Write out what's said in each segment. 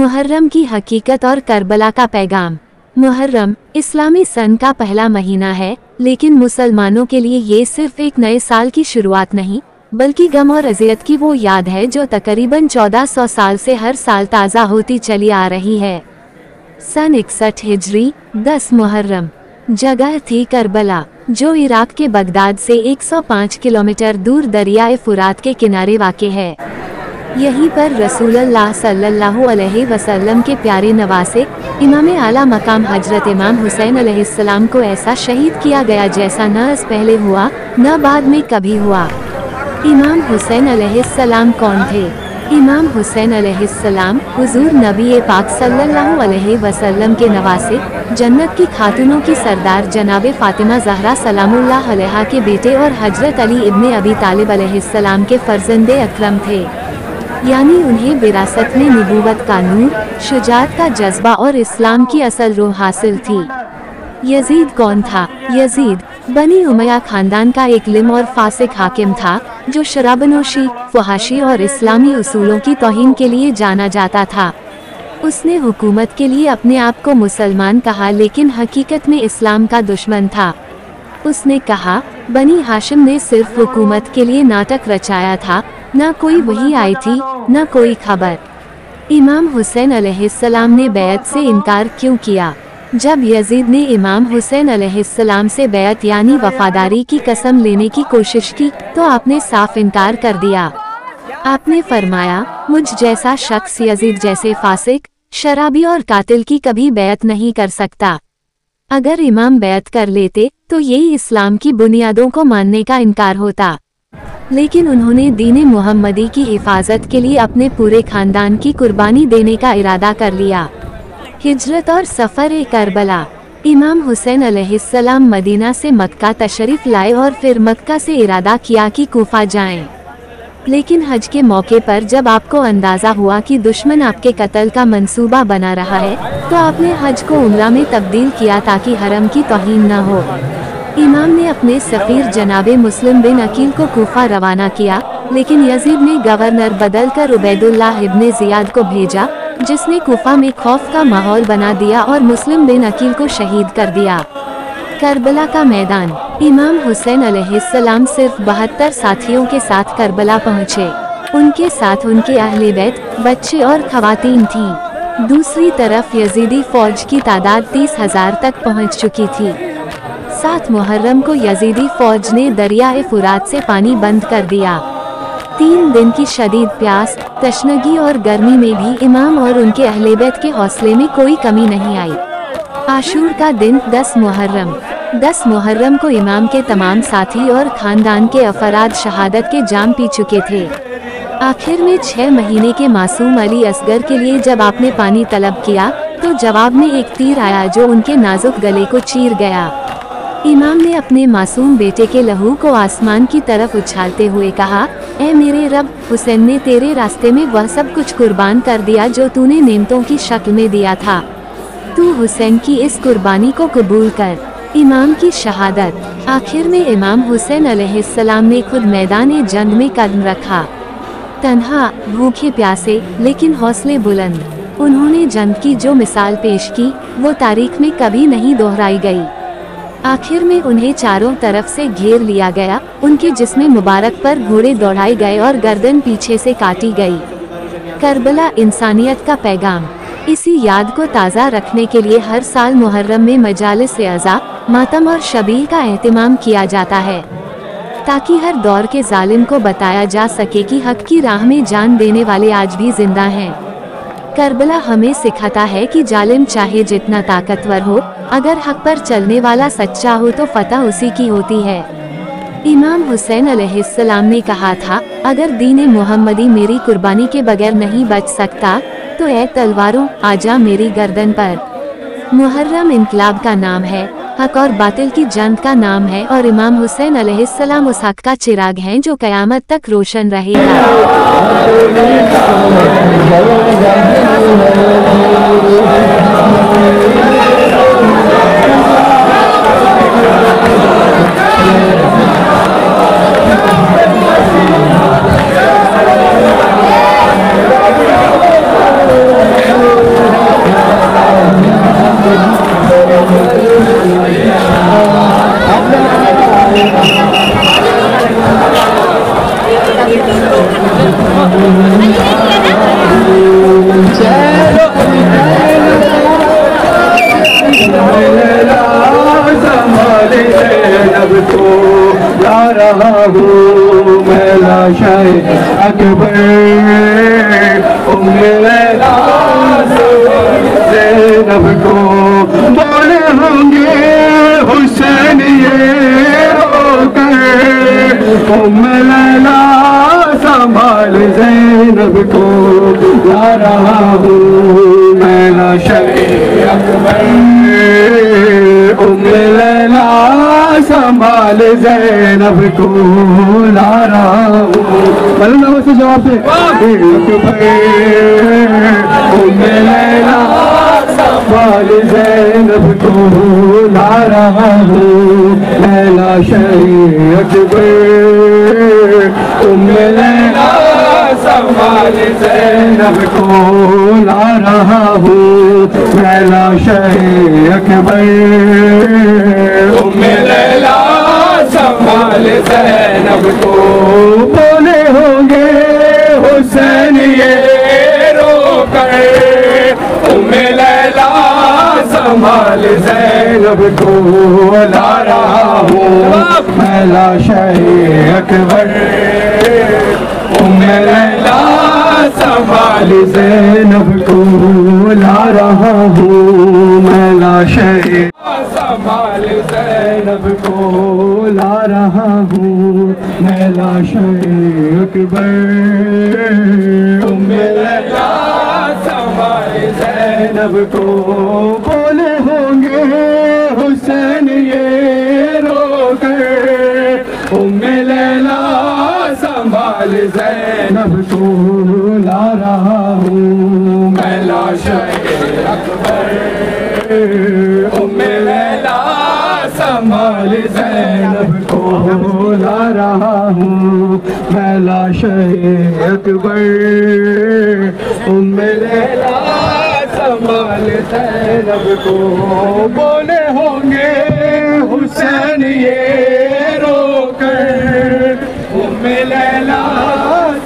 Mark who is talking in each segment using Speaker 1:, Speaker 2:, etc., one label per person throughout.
Speaker 1: मुहर्रम की हकीकत और करबला का पैगाम। मुहर्रम इस्लामी सन का पहला महीना है, लेकिन मुसलमानों के लिए ये सिर्फ एक नए साल की शुरुआत नहीं, बल्कि गम और अज़ियत की वो याद है जो तकरीबन 1400 साल से हर साल ताज़ा होती चली आ रही है। सन 61 हिजरी 10 मुहर्रम। जगह थी करबला, जो इराक के बगदाद से 105 किलोमीटर दूर दरियाए फुरात के किनारे वाक़े है। यहीं पर रसूलुल्लाह सल्लल्लाहु अलैहि वसल्लम के प्यारे नवासे इमाम आला मकाम हजरत इमाम हुसैन अलैहिस्सलाम को ऐसा शहीद किया गया जैसा न इस पहले हुआ न बाद में कभी हुआ। इमाम हुसैन अलैहिस्सलाम कौन थे? इमाम हुसैन अलैहिस्सलाम हुजूर नबी पाक सल्लल्लाहु अलैहि वसल्लम के नवासे, जन्नत की खातूनों की सरदार जनाब फातिमा ज़हरा सलामुल्लाह अलैहा के बेटे और हजरत अली इब्ने अबी तालिब अलैहिस्सलाम के फर्जंदे अकरम थे। यानी उन्हें विरासत में नबूवत का नूर, शुजाअत का जज्बा और इस्लाम की असल रूह हासिल थी। यजीद कौन था? यजीद बनी उमैया खानदान का एक लिम और फासिक हाकिम था, जो शराबनोशी, फहाशी और इस्लामी उसूलों की तौहीन के लिए जाना जाता था। उसने हुकूमत के लिए अपने आप को मुसलमान कहा, लेकिन हकीकत में इस्लाम का दुश्मन था। उसने कहा, बनी हाशिम ने सिर्फ हुकूमत के लिए नाटक रचाया था, न कोई वही आई थी न कोई खबर। इमाम हुसैन अलैहिस्सलाम ने बैत से इनकार क्यों किया? जब यजीद ने इमाम हुसैन अलैहिस्सलाम से बैत यानी वफादारी की कसम लेने की कोशिश की, तो आपने साफ इनकार कर दिया। आपने फरमाया, मुझ जैसा शख्स यजीद जैसे फासिक, शराबी और कातिल की कभी बैत नहीं कर सकता। अगर इमाम बैत कर लेते तो यही इस्लाम की बुनियादों को मानने का इनकार होता। लेकिन उन्होंने दीन मुहम्मदी की हिफाजत के लिए अपने पूरे खानदान की कुर्बानी देने का इरादा कर लिया। हिजरत और सफ़र करबला। इमाम हुसैन अलैहिस्सलाम मदीना से मक्का तशरीफ लाए और फिर मक्का से इरादा किया कि कूफा जाएं। लेकिन हज के मौके पर जब आपको अंदाज़ा हुआ कि दुश्मन आपके कत्ल का मंसूबा बना रहा है, तो आपने हज को उम्रा में तब्दील किया ताकि हरम की तौहीन न हो। इमाम ने अपने सफ़ीर जनाबे मुस्लिम बिन अकील को कूफा रवाना किया, लेकिन यजीद ने गवर्नर बदल कर उबैदुल्लाह इब्ने ज़ियाद को भेजा, जिसने कूफा में खौफ का माहौल बना दिया और मुस्लिम बिन अकील को शहीद कर दिया। करबला का मैदान। इमाम हुसैन अलैहिस्सलाम सिर्फ 72 साथियों के साथ करबला पहुँचे। उनके साथ उनके अहले बैत, बच्चे और खवातीन थीं। दूसरी तरफ यजीदी फौज की तादाद 30,000 तक पहुँच चुकी थी। 7 मुहर्रम को यजीदी फौज ने दरियाए फुरात से पानी बंद कर दिया। 3 दिन की शदीद प्यास, तशनगी और गर्मी में भी इमाम और उनके अहले बैत के हौसले में कोई कमी नहीं आई। आशूर का दिन 10 मुहर्रम। 10 मुहर्रम को इमाम के तमाम साथी और खानदान के अफराद शहादत के जाम पी चुके थे। आखिर में 6 महीने के मासूम अली असगर के लिए जब आपने पानी तलब किया, तो जवाब में एक तीर आया जो उनके नाजुक गले को चीर गया। इमाम ने अपने मासूम बेटे के लहू को आसमान की तरफ उछालते हुए कहा, ऐ मेरे रब, हुसैन ने तेरे रास्ते में वह सब कुछ कुर्बान कर दिया जो तूने नेमतों की शक्ल में दिया था। तू हुसैन की इस कुर्बानी को कबूल कर। इमाम की शहादत। आखिर में इमाम हुसैन अलैहिस्सलाम ने खुद मैदान जंग में कदम रखा। तन्हा, भूखे प्यासे, लेकिन हौसले बुलंद। उन्होंने जंग की जो मिसाल पेश की, वो तारीख में कभी नहीं दोहराई गई। आखिर में उन्हें चारों तरफ से घेर लिया गया, उनके जिस्म मुबारक पर घोड़े दौड़ाए गए और गर्दन पीछे से काटी गई। करबला इंसानियत का पैगाम। इसी याद को ताज़ा रखने के लिए हर साल मुहर्रम में मजालिस अज़ा, मातम और शबीह का एहतिमाम किया जाता है, ताकि हर दौर के जालिम को बताया जा सके कि हक की राह में जान देने वाले आज भी जिंदा हैं। करबला हमें सिखाता है कि जालिम चाहे जितना ताकतवर हो, अगर हक पर चलने वाला सच्चा हो तो फतह उसी की होती है। इमाम हुसैन अलैहिस्सलाम ने कहा था, अगर दीन मुहम्मदी मेरी कुर्बानी के बगैर नहीं बच सकता, तो ऐ तलवारों, आजा मेरी गर्दन पर। मुहर्रम इनकलाब का नाम है, हक और बातिल की जंग का नाम है, और इमाम हुसैन अलैहिस्सलाम उस हक का चिराग हैं जो क़यामत तक रोशन रहेगा।
Speaker 2: रहा हूँ मैं लाशाए अकबर उम्मे लैला ज़ैनब को बोले होंगे हुसैन ये रोकर उम्मे लैला संभाल ज़ैनब को ला रहा हूँ मैं लाशाए अकबर उम्मे लैला संभाल ज़ैनब को ला रहा हूँ। मतलब से जवाब दे उम्मे लैला संभाल ज़ैनब को ला रहा हूँ मैं लाशाए अकबर उम्मे लैला संभाल ज़ैनब को ला रहा हूँ मैं लाशाए अकबर उम्मे लैला संभाल ज़ैनब को बोले होंगे हुसैन ये रोकर उम्मे लैला संभाल ज़ैनब को ला रहा हूँ मैं लाशाए अकबर उम्मे लैला संभाल ज़ैनब को ला रहा हूँ मैं लाशाए संभाल ज़ैनब को ला रहा हूँ मैं लाशाए अकबर उम्मे लैला संभाल ज़ैनब को बोले होंगे हुसैन ये रोकर उम्मे लैला संभाल ज़ैनब को ला रहा हूँ मैं लाशाए अकबर उम्मे लैला संभाल ज़ैनब को ला रहा हूँ मैं लाशाए अकबर उम्मे लैला संभाल ज़ैनब को बोले होंगे हुसैन ये रोकर उम्मे लैला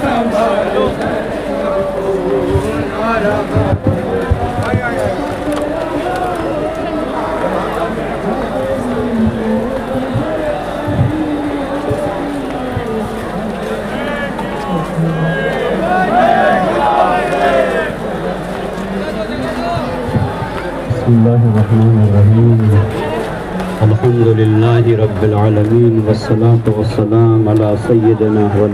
Speaker 2: संभाल ज़ैनब को ला रहा हूँ।
Speaker 3: बिस्मिल्लाहिर्रहमानिर्रहीम अल्हम्दुलिल्लाहि रब्बिल आलमीन वस्सलातु वस्सलाम अला सय्यिदिना व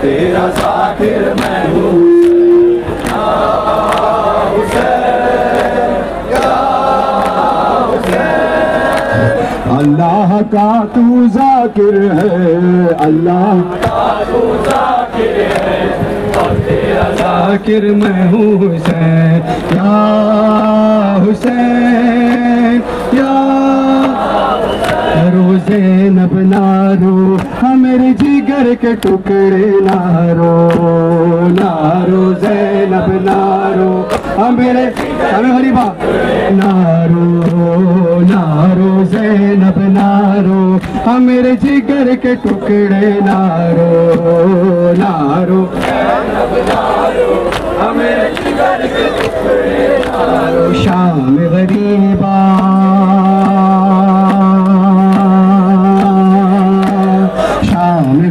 Speaker 2: तेरा साकिर मैं हूँ अल्लाह का तू जाकिर है अल्लाह का तू जाकिर है और तेरा जाकिर मैं हूँ हुसैन या रोज़े नब नारो हमारे जिगर के टुकड़े नारो नारो ज़ैनब नारो हमें हरीबा नारो नारो ज़ैनब नारो हमारे जिगर के टुकड़े नारो नारो हमें जिगर के टुकड़े नारो शाम गरीबा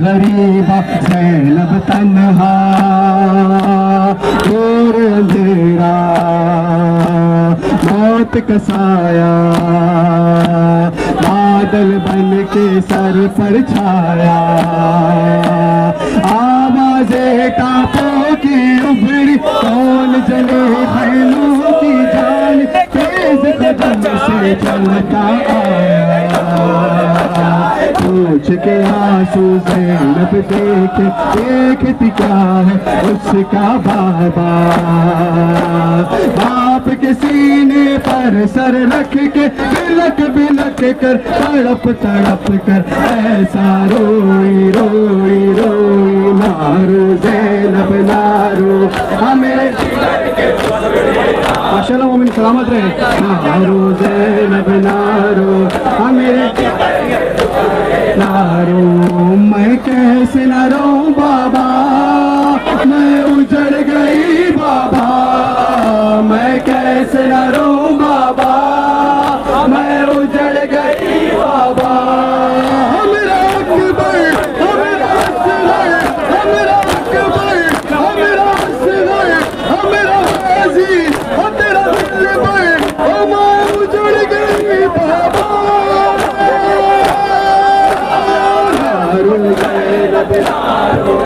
Speaker 2: गरीबा ज़ैनब तन्हा दूर अंधेरा मौत का साया बादल बन के सर पर छाया आवाज़ें कांपों की उभरी कौन जले बहनों की जान तेज कदम से चलता आया पूछ के आंसू ज़ैनब देखे देखती क्या है उसका बाबा बाप के सीने पर सर रख के बिलक बिलक कर तड़प तड़प कर ऐसा रोई रोई रोई नारो ज़ैनब नारो हमें माशाल्लाह मोमिन सलामत रहे। नारो ज़ैनब नारो हमें नारो मैं कैसे न रो बाबा मैं उजड़ गई बाबा मैं कैसे न रो बाबा मैं उजड़ गई बाबा हमरा अकबर हमरा असगर हमरा अकबर हमरा असगर हमरा अजीज तेरा दिलबर मैं उजड़ गई बाबा नारो ज़ैनब नारो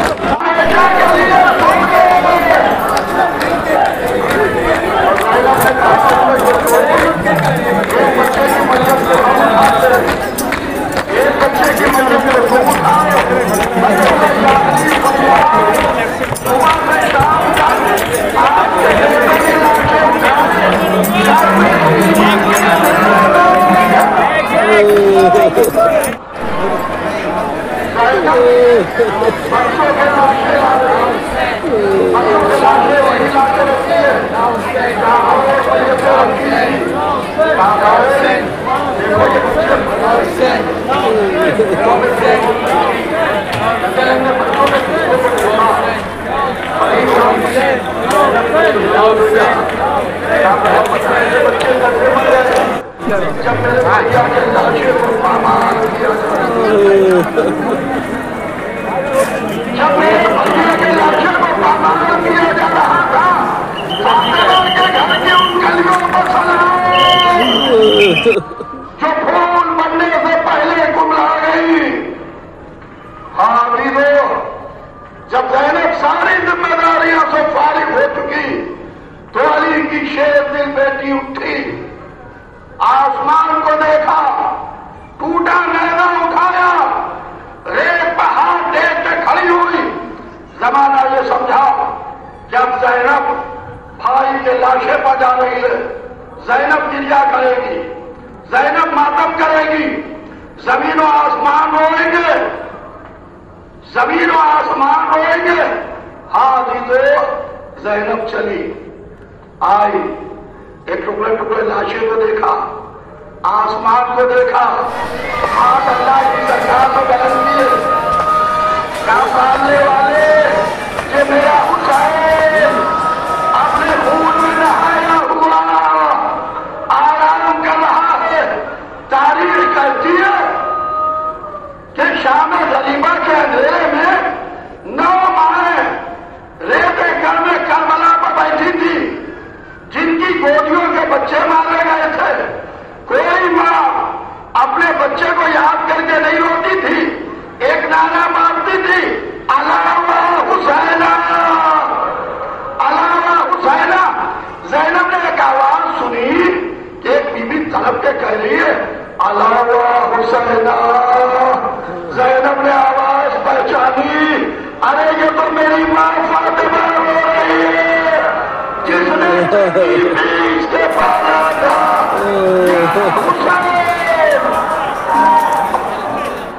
Speaker 2: जो फूल बनने से पहले कुमला गई। हाफिजों, जब ज़ैनब सारी जिम्मेदारियों से फारिग हो चुकी तो अली की शेर दिल बेटी उठी, आसमान को देखा, टूटा नैना उठाया, रेत पर हाथ टेक के खड़ी हुई। जमाना ये समझा कि अब ज़ैनब भाई के लाशे पर जा रही है, ज़ैनब गिरिया करेगी, ज़ैनब मातम करेगी, जमीन और आसमान रोएंगे, जमीन और आसमान रोएंगे। हाफिजों, ज़ैनब चली आई, एक टुकड़े टुकड़े लाशे को देखा, आसमान को देखा, हाथ अल्लाह की सरकार को बुलंद किए, क्या मानने वाले ये मेरा हुसैन अपने खून में नहाया हुआ आराम कर रहा है। तारीख कहती है कि शाम गरीबा के अंधेरे में 9 माएं रेते घर में करबला पर बैठी थी, जिनकी गोदियों के बच्चे मारे गए थे। कोई मां अपने बच्चे को याद करके नहीं रोती थी, एक नारा मारती थी, अलावा हुसैना, अलावा हुसैना। ज़ैनब ने एक आवाज सुनी कि एक बीबी तड़प के कह रही है, अलावा हुसैना। ज़ैनब ने आवाज पहचानी, अरे ये तो मेरी मां फातिमा रो रही है, जिसने इसके पास